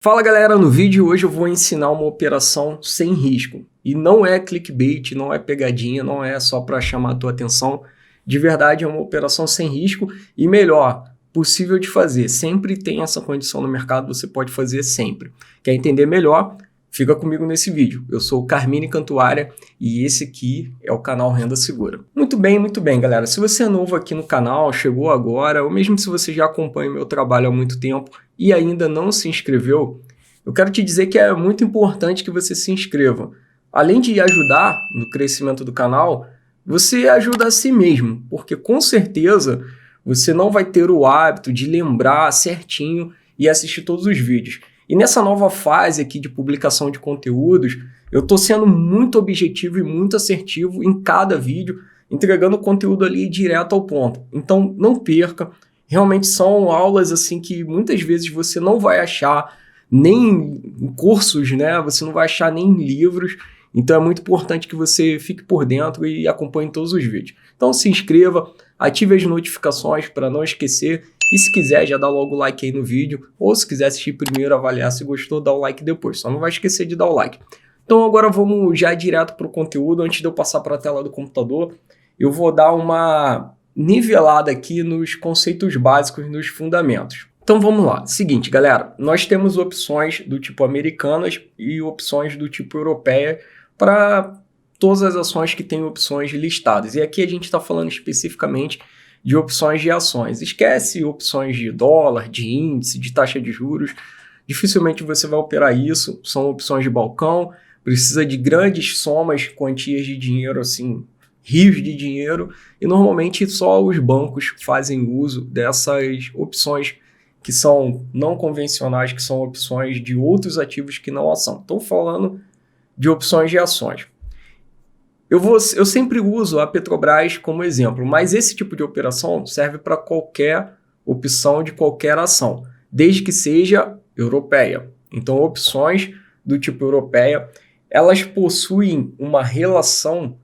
Fala galera, no vídeo de hoje eu vou ensinar uma operação sem risco. E não é clickbait, não é pegadinha, não é só para chamar a tua atenção. De verdade é uma operação sem risco e melhor, possível de fazer. Sempre tem essa condição no mercado, você pode fazer sempre. Quer entender melhor? Fica comigo nesse vídeo. Eu sou o Carmine Cantuária e esse aqui é o canal Renda Segura. Muito bem, galera. Se você é novo aqui no canal, chegou agora, ou mesmo se você já acompanha meu trabalho há muito tempo e ainda não se inscreveu, eu quero te dizer que é muito importante que você se inscreva. Além de ajudar no crescimento do canal, você ajuda a si mesmo, porque com certeza você não vai ter o hábito de lembrar certinho e assistir todos os vídeos. E nessa nova fase aqui de publicação de conteúdos, eu estou sendo muito objetivo e muito assertivo em cada vídeo, entregando conteúdo ali direto ao ponto. Então não perca, realmente são aulas assim que muitas vezes você não vai achar nem em cursos, né? Você não vai achar nem em livros. Então é muito importante que você fique por dentro e acompanhe todos os vídeos. Então se inscreva, ative as notificações para não esquecer. E se quiser, já dá logo o like aí no vídeo. Ou se quiser assistir primeiro, avaliar se gostou, dá o like depois. Só não vai esquecer de dar o like. Então agora vamos já direto para o conteúdo. Antes de eu passar para a tela do computador, eu vou dar uma nivelada aqui nos conceitos básicos, nos fundamentos. Então vamos lá. Seguinte, galera, nós temos opções do tipo americanas e opções do tipo europeia para todas as ações que têm opções listadas. E aqui a gente está falando especificamente de opções de ações. Esquece opções de dólar, de índice, de taxa de juros. Dificilmente você vai operar isso. São opções de balcão, precisa de grandes somas, quantias de dinheiro, assim, rios de dinheiro. E normalmente só os bancos fazem uso dessas opções que são não convencionais, que são opções de outros ativos que não são. Estou falando de opções de ações. Eu sempre uso a Petrobras como exemplo, mas esse tipo de operação serve para qualquer opção de qualquer ação, desde que seja europeia. Então, opções do tipo europeia, elas possuem uma relação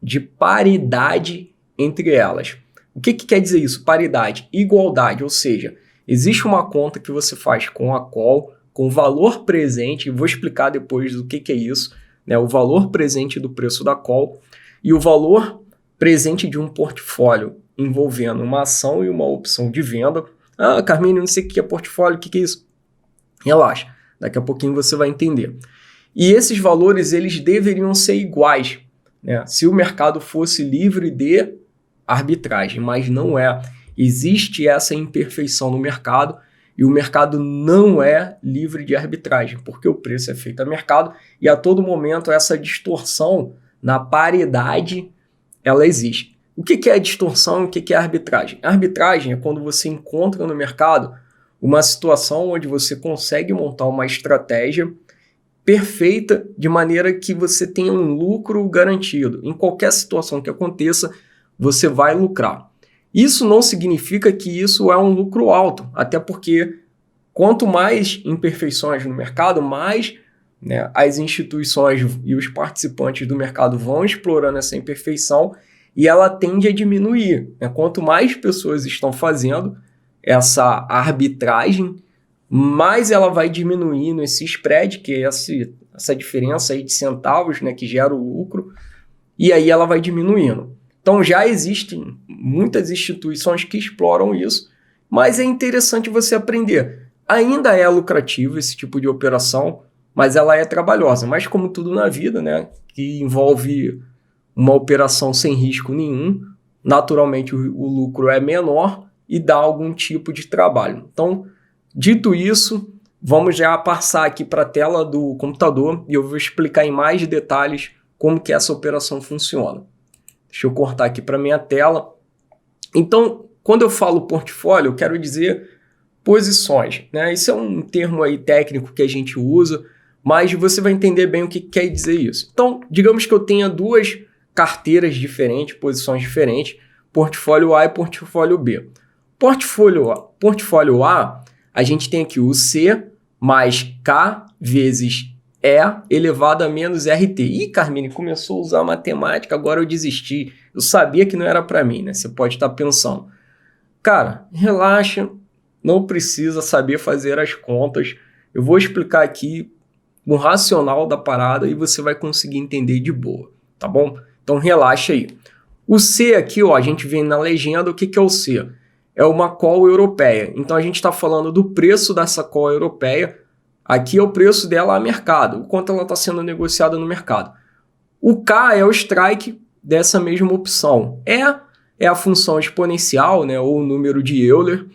de paridade entre elas. O que quer dizer isso? Paridade, igualdade, ou seja, existe uma conta que você faz com a call, com o valor presente, e vou explicar depois do que é isso, né? O valor presente do preço da call e o valor presente de um portfólio envolvendo uma ação e uma opção de venda. Ah, Carmine, não sei o que é portfólio, o que é isso? Relaxa, daqui a pouquinho você vai entender. E esses valores, eles deveriam ser iguais, né? Se o mercado fosse livre de arbitragem, mas não é. Existe essa imperfeição no mercado e o mercado não é livre de arbitragem, porque o preço é feito a mercado e a todo momento essa distorção na paridade, ela existe. O que é a distorção e o que é a arbitragem? A arbitragem é quando você encontra no mercado uma situação onde você consegue montar uma estratégia perfeita de maneira que você tenha um lucro garantido. Em qualquer situação que aconteça, você vai lucrar. Isso não significa que isso é um lucro alto, até porque quanto mais imperfeições no mercado, mais, né, as instituições e os participantes do mercado vão explorando essa imperfeição e ela tende a diminuir, né? Quanto mais pessoas estão fazendo essa arbitragem, mais ela vai diminuindo esse spread, que é essa diferença aí de centavos, né, que gera o lucro, e aí ela vai diminuindo. Então já existem muitas instituições que exploram isso, mas é interessante você aprender. Ainda é lucrativo esse tipo de operação, mas ela é trabalhosa. Mas como tudo na vida, né, que envolve uma operação sem risco nenhum, naturalmente o lucro é menor e dá algum tipo de trabalho. Então, dito isso, vamos já passar aqui para a tela do computador e eu vou explicar em mais detalhes como que essa operação funciona. Deixa eu cortar aqui para minha tela. Então, quando eu falo portfólio, eu quero dizer posições, né? Isso é um termo aí técnico que a gente usa, mas você vai entender bem o que quer dizer isso. Então, digamos que eu tenha duas carteiras diferentes, posições diferentes, portfólio A e portfólio B. Portfólio A, a gente tem aqui o C mais K vezes E elevado a menos RT. Ih, Carmine, começou a usar matemática, agora eu desisti. Eu sabia que não era para mim, né? Você pode estar pensando. Cara, relaxa, não precisa saber fazer as contas. Eu vou explicar aqui o racional da parada e você vai conseguir entender de boa, tá bom? Então relaxa aí. O C aqui, ó, a gente vê na legenda, o que é o C? É uma call europeia. Então a gente está falando do preço dessa call europeia. Aqui é o preço dela a mercado, o quanto ela está sendo negociada no mercado. O K é o strike dessa mesma opção. É a função exponencial, né, ou o número de Euler.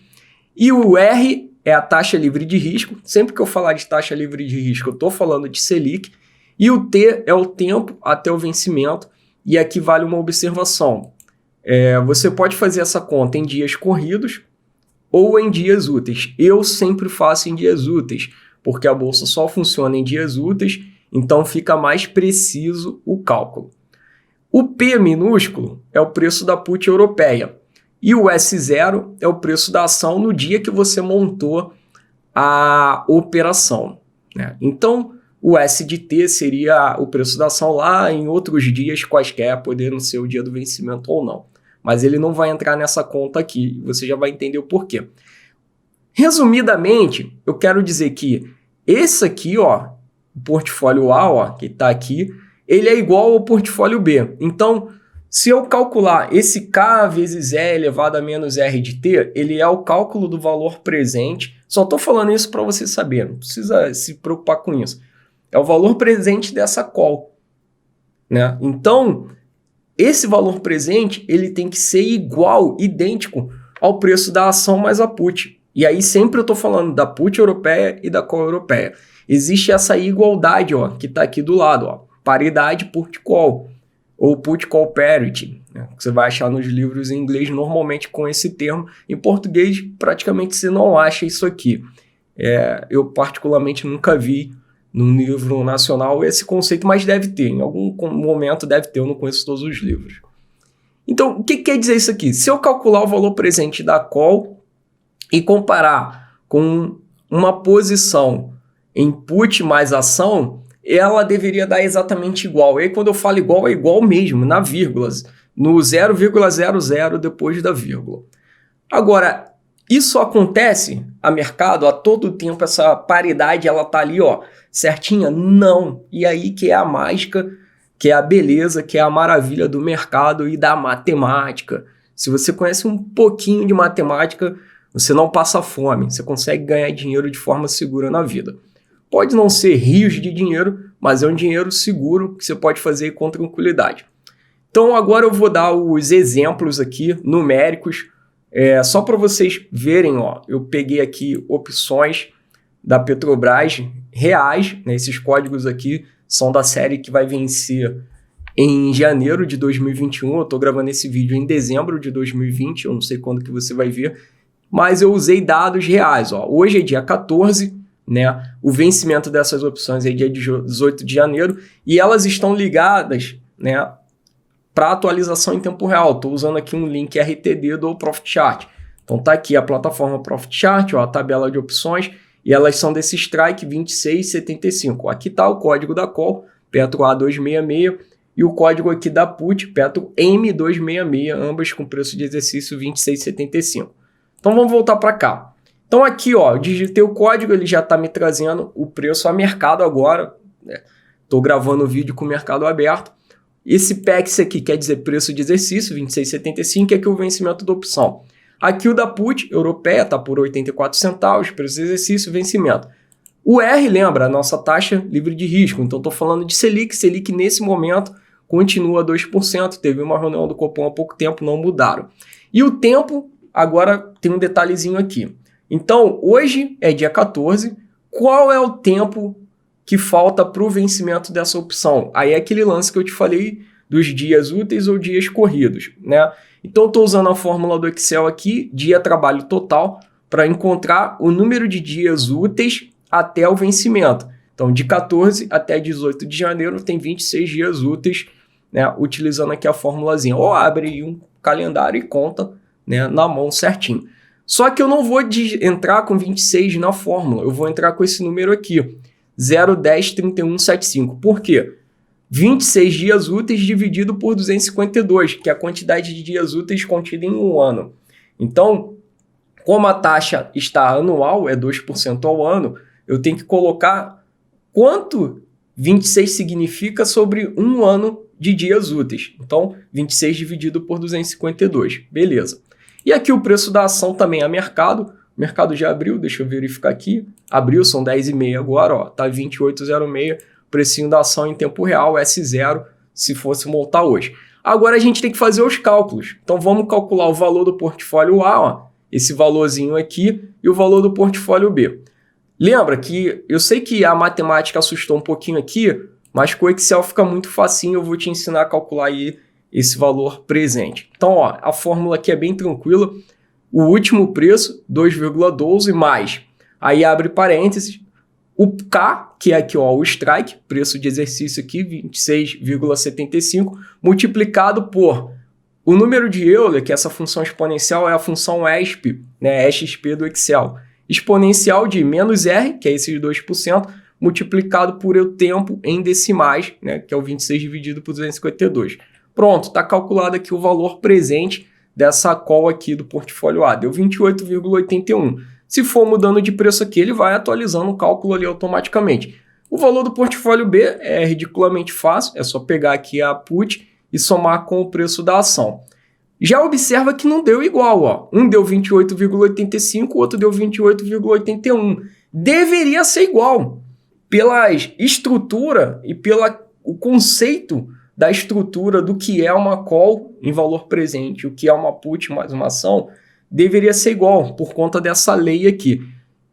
E o R é a taxa livre de risco. Sempre que eu falar de taxa livre de risco, eu estou falando de Selic. E o T é o tempo até o vencimento. E aqui vale uma observação. Você pode fazer essa conta em dias corridos ou em dias úteis. Eu sempre faço em dias úteis, porque a bolsa só funciona em dias úteis, então fica mais preciso o cálculo. O P minúsculo é o preço da put europeia e o S0 é o preço da ação no dia que você montou a operação, né? Então, o S de T seria o preço da ação lá em outros dias quaisquer, podendo ser o dia do vencimento ou não. Mas ele não vai entrar nessa conta aqui, você já vai entender o porquê. Resumidamente, eu quero dizer que esse aqui, ó, o portfólio A, ó, que está aqui, ele é igual ao portfólio B. Então, se eu calcular esse K vezes E elevado a menos R de T, ele é o cálculo do valor presente. Só estou falando isso para você saber, não precisa se preocupar com isso. É o valor presente dessa call, né? Então, esse valor presente ele tem que ser igual, idêntico ao preço da ação mais a put. E aí sempre eu estou falando da put europeia e da call europeia. Existe essa igualdade, ó, que está aqui do lado, ó, paridade put call ou put call parity, né, que você vai achar nos livros em inglês normalmente com esse termo. Em português praticamente você não acha isso aqui. Eu particularmente nunca vi num livro nacional esse conceito, mas deve ter, em algum momento deve ter, eu não conheço todos os livros. Então, o que quer dizer isso aqui? Se eu calcular o valor presente da call e comparar com uma posição em put mais ação, ela deveria dar exatamente igual. E aí, quando eu falo igual, é igual mesmo, na vírgula, no 0,00 depois da vírgula. Agora, isso acontece a mercado a todo tempo, essa paridade, ela tá ali, ó, certinha? Não. E aí que é a mágica, que é a beleza, que é a maravilha do mercado e da matemática. Se você conhece um pouquinho de matemática, você não passa fome, você consegue ganhar dinheiro de forma segura na vida. Pode não ser rios de dinheiro, mas é um dinheiro seguro que você pode fazer com tranquilidade. Então agora eu vou dar os exemplos aqui, numéricos, só para vocês verem, ó, eu peguei aqui opções da Petrobras reais, né, esses códigos aqui são da série que vai vencer em janeiro de 2021, eu estou gravando esse vídeo em dezembro de 2020, eu não sei quando que você vai ver, mas eu usei dados reais, ó. Hoje é dia 14, né, o vencimento dessas opções é dia 18 de janeiro e elas estão ligadas, né, para atualização em tempo real. Estou usando aqui um link RTD do Profit Chart. Então tá aqui a plataforma Profit Chart, ó, a tabela de opções, e elas são desse strike 26,75. Aqui está o código da call, Petro A266, e o código aqui da put, Petro M266, ambas com preço de exercício 26,75. Então vamos voltar para cá. Então aqui, ó, eu digitei o código, ele já está me trazendo o preço a mercado agora. Estou gravando o vídeo com o mercado aberto. Esse PEX aqui quer dizer preço de exercício, 26,75, é aqui o vencimento da opção. Aqui o da put europeia está por 84 centavos, preço de exercício, vencimento. O R, lembra, a nossa taxa livre de risco. Então estou falando de Selic. Selic nesse momento continua 2%. Teve uma reunião do Copom há pouco tempo, não mudaram. E o tempo, agora tem um detalhezinho aqui. Então hoje é dia 14. Qual é o tempo que falta para o vencimento dessa opção? Aí é aquele lance que eu te falei dos dias úteis ou dias corridos, né? Então eu estou usando a fórmula do Excel aqui, dia trabalho total, para encontrar o número de dias úteis até o vencimento. Então de 14 até 18 de janeiro tem 26 dias úteis, né? Utilizando aqui a formulazinha. Ou abre um calendário e conta, né, na mão certinho. Só que eu não vou entrar com 26 na fórmula, eu vou entrar com esse número aqui, 0,103175. Por quê? 26 dias úteis dividido por 252, que é a quantidade de dias úteis contida em um ano. Então, como a taxa está anual, é 2% ao ano, eu tenho que colocar quanto 26 significa sobre um ano de dias úteis. Então, 26 dividido por 252. Beleza. E aqui o preço da ação também a mercado. O mercado já abriu, deixa eu verificar aqui. Abriu, são 10h30 agora, ó, tá 28,06. Precinho da ação em tempo real, S0, se fosse montar hoje. Agora a gente tem que fazer os cálculos. Então vamos calcular o valor do portfólio A, ó, esse valorzinho aqui, e o valor do portfólio B. Lembra que eu sei que a matemática assustou um pouquinho aqui, mas com o Excel fica muito facinho, eu vou te ensinar a calcular aí esse valor presente. Então, ó, a fórmula aqui é bem tranquila. O último preço, 2,12 mais. Aí abre parênteses. O K, que é aqui ó, o strike, preço de exercício aqui, 26,75, multiplicado por o número de Euler, que essa função exponencial é a função ESP, né, EXP do Excel. Exponencial de menos R, que é esses 2%, multiplicado por o tempo em decimais, né, que é o 26 dividido por 252. Pronto, está calculado aqui o valor presente dessa call aqui do portfólio A, deu 28,81. Se for mudando de preço aqui, ele vai atualizando o cálculo ali automaticamente. O valor do portfólio B é ridiculamente fácil, é só pegar aqui a put e somar com o preço da ação. Já observa que não deu igual, ó. Um deu 28,85, o outro deu 28,81. Deveria ser igual. Pela estrutura e pelo conceito da estrutura do que é uma call em valor presente, o que é uma put mais uma ação, deveria ser igual por conta dessa lei aqui.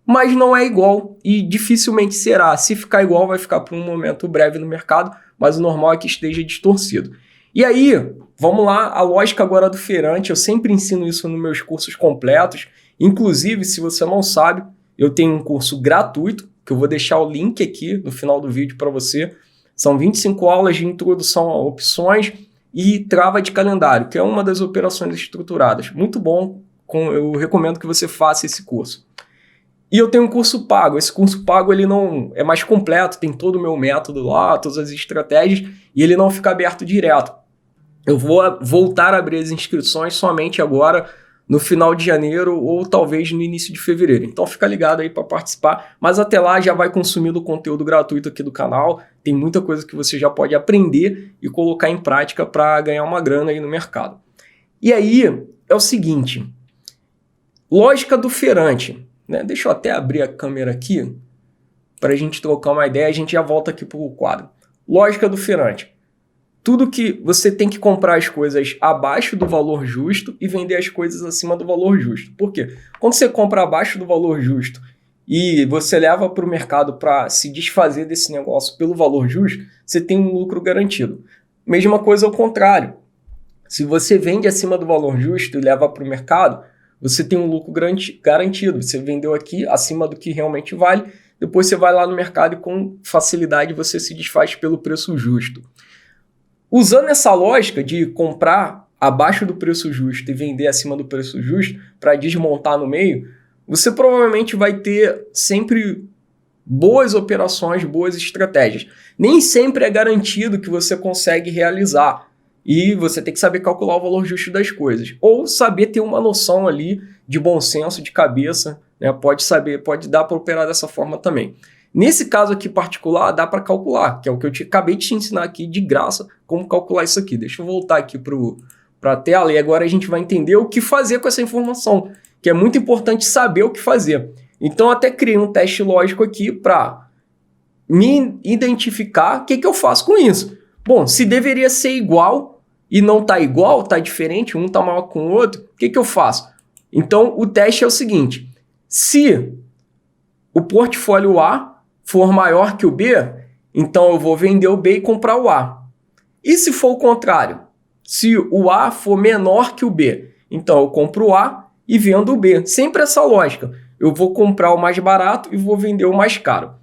Mas não é igual e dificilmente será. Se ficar igual, vai ficar por um momento breve no mercado, mas o normal é que esteja distorcido. E aí, vamos lá, a lógica agora do feirante, eu sempre ensino isso nos meus cursos completos. Inclusive, se você não sabe, eu tenho um curso gratuito, que eu vou deixar o link aqui no final do vídeo para você. São 25 aulas de introdução a opções e trava de calendário, que é uma das operações estruturadas. Muito bom, eu recomendo que você faça esse curso. E eu tenho um curso pago. Esse curso pago ele não é mais completo, tem todo o meu método lá, todas as estratégias, e ele não fica aberto direto. Eu vou voltar a abrir as inscrições somente agora, no final de janeiro ou talvez no início de fevereiro. Então fica ligado aí para participar, mas até lá já vai consumindo o conteúdo gratuito aqui do canal. Tem muita coisa que você já pode aprender e colocar em prática para ganhar uma grana aí no mercado. E aí é o seguinte, lógica do feirante, né? Deixa eu até abrir a câmera aqui para a gente trocar uma ideia, a gente já volta aqui para o quadro. Lógica do feirante. Tudo que você tem que comprar as coisas abaixo do valor justo e vender as coisas acima do valor justo. Por quê? Quando você compra abaixo do valor justo e você leva para o mercado para se desfazer desse negócio pelo valor justo, você tem um lucro garantido. Mesma coisa ao contrário. Se você vende acima do valor justo e leva para o mercado, você tem um lucro garantido. Você vendeu aqui acima do que realmente vale, depois você vai lá no mercado e com facilidade você se desfaz pelo preço justo. Usando essa lógica de comprar abaixo do preço justo e vender acima do preço justo para desmontar no meio, você provavelmente vai ter sempre boas operações, boas estratégias. Nem sempre é garantido que você consegue realizar e você tem que saber calcular o valor justo das coisas ou saber ter uma noção ali de bom senso, de cabeça, né? Pode dar para operar dessa forma também. Nesse caso aqui particular, dá para calcular, que é o que eu acabei de te ensinar aqui de graça, como calcular isso aqui. Deixa eu voltar aqui para a tela e agora a gente vai entender o que fazer com essa informação, que é muito importante saber o que fazer. Então, eu até criei um teste lógico aqui para me identificar o que eu faço com isso. Bom, se deveria ser igual e não está igual, está diferente, um está maior com o outro, o que eu faço? Então, o teste é o seguinte, se o portfólio A for maior que o B, então eu vou vender o B e comprar o A. E se for o contrário? Se o A for menor que o B, então eu compro o A e vendo o B. Sempre essa lógica. Eu vou comprar o mais barato e vou vender o mais caro.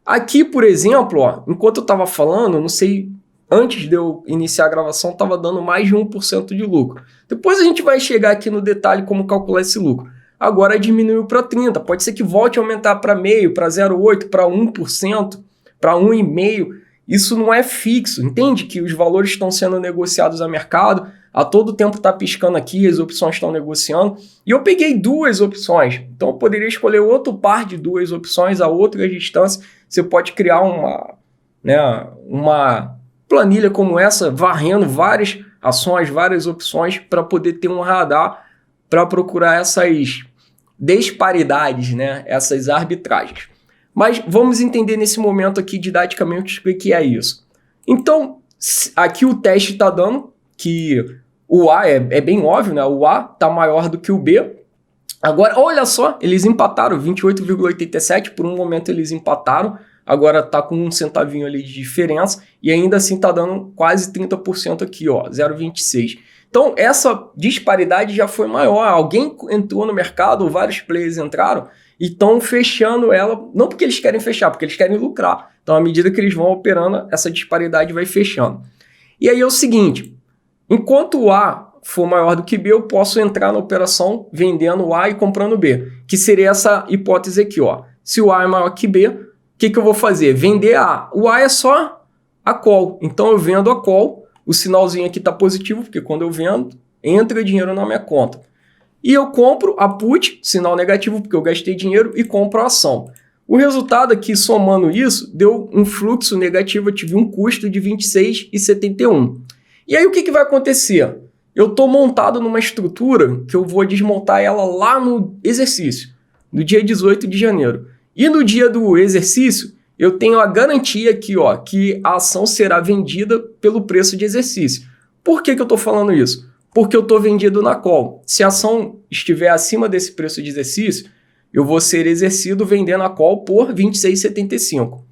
Aqui, por exemplo, ó, enquanto eu estava falando, não sei, antes de eu iniciar a gravação, estava dando mais de 1% de lucro. Depois a gente vai chegar aqui no detalhe como calcular esse lucro. Agora diminuiu para 30%. Pode ser que volte a aumentar para meio, para 0,8%, para 1%, para 1,5%. Isso não é fixo. Entende que os valores estão sendo negociados a mercado. a todo tempo está piscando aqui, as opções estão negociando, e eu peguei 2 opções, então eu poderia escolher outro par de 2 opções a outra distância. Você pode criar uma planilha como essa, varrendo várias ações, várias opções, para poder ter um radar para procurar essas disparidades, né? Essas arbitragens. Mas vamos entender nesse momento aqui didaticamente o que é isso. Então, aqui o teste está dando que o A é bem óbvio, né? O A está maior do que o B. Agora, olha só, eles empataram, 28,87, por um momento eles empataram, agora está com um centavinho ali de diferença, e ainda assim está dando quase 30% aqui, ó, 0,26. Então, essa disparidade já foi maior, alguém entrou no mercado, vários players entraram, e estão fechando ela, não porque eles querem fechar, porque eles querem lucrar. Então, à medida que eles vão operando, essa disparidade vai fechando. E aí é o seguinte, enquanto o A for maior do que B, eu posso entrar na operação vendendo o A e comprando o B, que seria essa hipótese aqui, ó. Se o A é maior que B, o que eu vou fazer? Vender A. O A é só a call, então eu vendo a call, o sinalzinho aqui está positivo, porque quando eu vendo, entra dinheiro na minha conta. E eu compro a put, sinal negativo, porque eu gastei dinheiro, e compro a ação. O resultado aqui, somando isso, deu um fluxo negativo, eu tive um custo de 26,71. E aí o que vai acontecer? Eu estou montado numa estrutura que eu vou desmontar ela lá no exercício, no dia 18 de janeiro. E no dia do exercício, eu tenho a garantia aqui, ó, que a ação será vendida pelo preço de exercício. Por que eu estou falando isso? Porque eu estou vendido na call. Se a ação estiver acima desse preço de exercício, eu vou ser exercido vendendo a call por 26,75.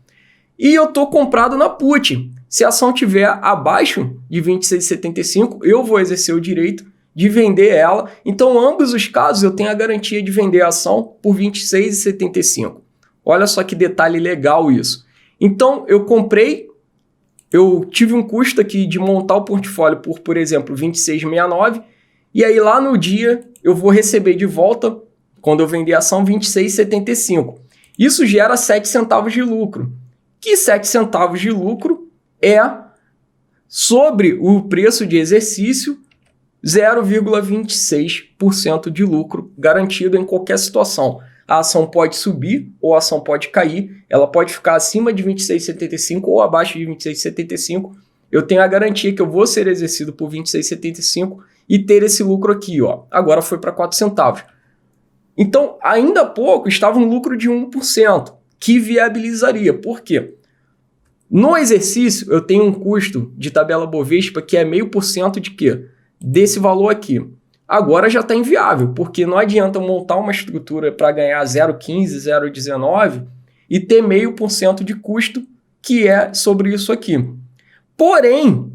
E eu estou comprado na put. Se a ação estiver abaixo de 26,75, eu vou exercer o direito de vender ela. Então, em ambos os casos, eu tenho a garantia de vender a ação por 26,75. Olha só que detalhe legal isso. Então, eu comprei, eu tive um custo aqui de montar o portfólio por exemplo, 26,69, e aí lá no dia eu vou receber de volta, quando eu vender a ação, 26,75. Isso gera 7 centavos de lucro. Que 7 centavos de lucro é sobre o preço de exercício, 0,26% de lucro garantido em qualquer situação. A ação pode subir ou a ação pode cair, ela pode ficar acima de 26,75 ou abaixo de 26,75. Eu tenho a garantia que eu vou ser exercido por 26,75 e ter esse lucro aqui, ó. Agora foi para 4 centavos. Então, ainda há pouco estava um lucro de 1%, que viabilizaria. Por quê? No exercício, eu tenho um custo de tabela Bovespa que é 0,5% de quê? Desse valor aqui. Agora já está inviável, porque não adianta montar uma estrutura para ganhar 0,15, 0,19 e ter 0,5% de custo, que é sobre isso aqui. Porém,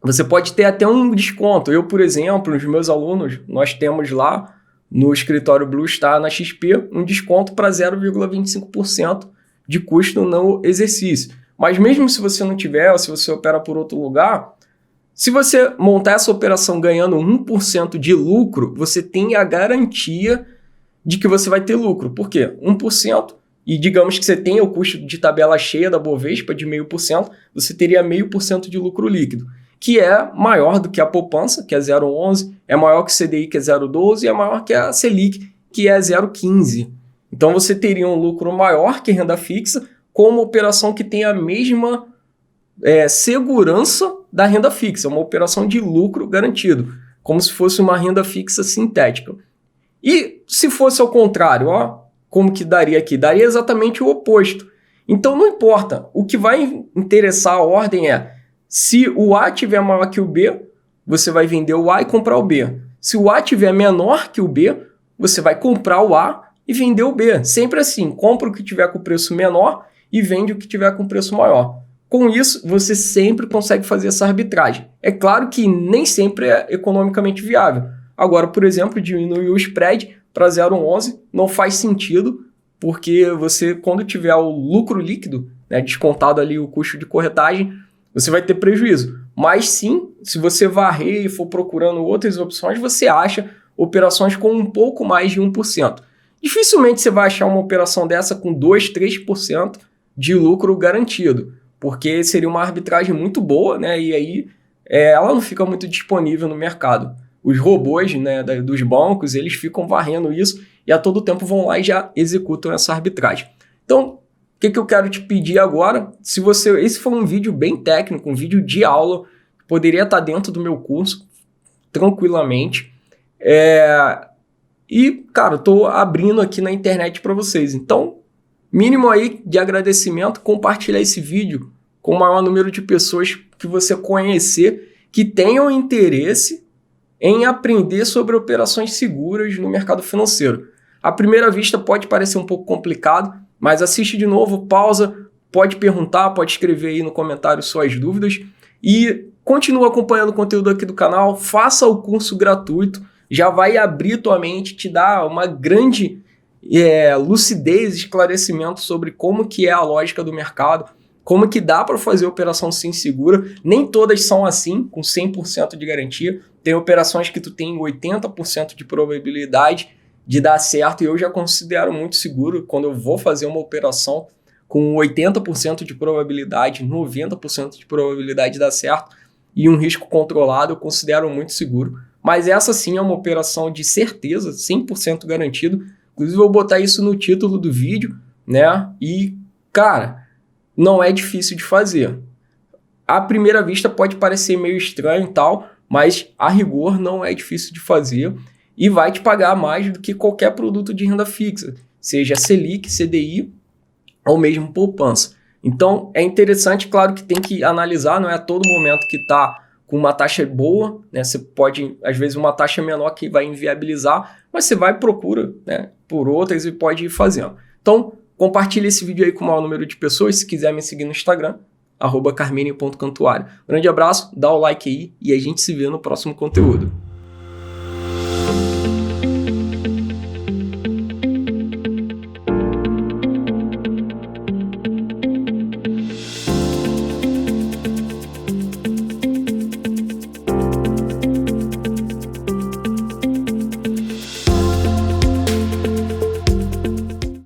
você pode ter até um desconto. Eu, por exemplo, os meus alunos, nós temos lá no escritório Blue Star, na XP, um desconto para 0,25% de custo no exercício. Mas mesmo se você não tiver, ou se você opera por outro lugar, se você montar essa operação ganhando 1% de lucro, você tem a garantia de que você vai ter lucro. Por quê? 1%, e digamos que você tenha o custo de tabela cheia da Bovespa de 0,5%, você teria 0,5% de lucro líquido, que é maior do que a poupança, que é 0,11%, é maior que o CDI, que é 0,12%, e é maior que a Selic, que é 0,15%. Então você teria um lucro maior que renda fixa, com uma operação que tem a mesma segurança da renda fixa, uma operação de lucro garantido, como se fosse uma renda fixa sintética. E se fosse ao contrário, ó, como que daria aqui? Daria exatamente o oposto. Então não importa, o que vai interessar a ordem é, se o A tiver maior que o B, você vai vender o A e comprar o B. Se o A tiver menor que o B, você vai comprar o A e vender o B. Sempre assim, compra o que tiver com preço menor e vende o que tiver com preço maior. Com isso, você sempre consegue fazer essa arbitragem. É claro que nem sempre é economicamente viável. Agora, por exemplo, diminuir o spread para 0,11 não faz sentido, porque você, quando tiver o lucro líquido, né, descontado ali o custo de corretagem, você vai ter prejuízo. Mas sim, se você varrer e for procurando outras opções, você acha operações com um pouco mais de 1%. Dificilmente você vai achar uma operação dessa com 2%, 3% de lucro garantido, porque seria uma arbitragem muito boa, né? E aí ela não fica muito disponível no mercado. Os robôs, né, dos bancos, eles ficam varrendo isso e a todo tempo vão lá e já executam essa arbitragem. Então, o que eu quero te pedir agora? Esse foi um vídeo bem técnico, um vídeo de aula, poderia estar dentro do meu curso tranquilamente. E, cara, eu tô abrindo aqui na internet para vocês. Então, mínimo aí de agradecimento, compartilhar esse vídeo com o maior número de pessoas que você conhecer, que tenham interesse em aprender sobre operações seguras no mercado financeiro. À primeira vista pode parecer um pouco complicado, mas assiste de novo, pausa, pode perguntar, pode escrever aí no comentário suas dúvidas e continua acompanhando o conteúdo aqui do canal, faça o curso gratuito, já vai abrir tua mente, te dar uma grande lucidez, esclarecimento sobre como que é a lógica do mercado, como que dá para fazer operação sim segura. Nem todas são assim, com 100% de garantia. Tem operações que tu tem 80% de probabilidade de dar certo e eu já considero muito seguro quando eu vou fazer uma operação com 80% de probabilidade, 90% de probabilidade de dar certo e um risco controlado, eu considero muito seguro. Mas essa sim é uma operação de certeza, 100% garantido. Inclusive eu vou botar isso no título do vídeo, né? E, cara, não é difícil de fazer. À primeira vista pode parecer meio estranho e tal, mas a rigor não é difícil de fazer e vai te pagar mais do que qualquer produto de renda fixa, seja Selic, CDI ou mesmo poupança. Então é interessante, claro que tem que analisar, não é a todo momento que está com uma taxa boa, né? Você pode, às vezes, uma taxa menor que vai inviabilizar, mas você vai e procura, né, por outras e pode ir fazendo. Então, compartilhe esse vídeo aí com o maior número de pessoas. Se quiser me seguir no Instagram, @carmine.cantuário. Grande abraço, dá o like aí e a gente se vê no próximo conteúdo.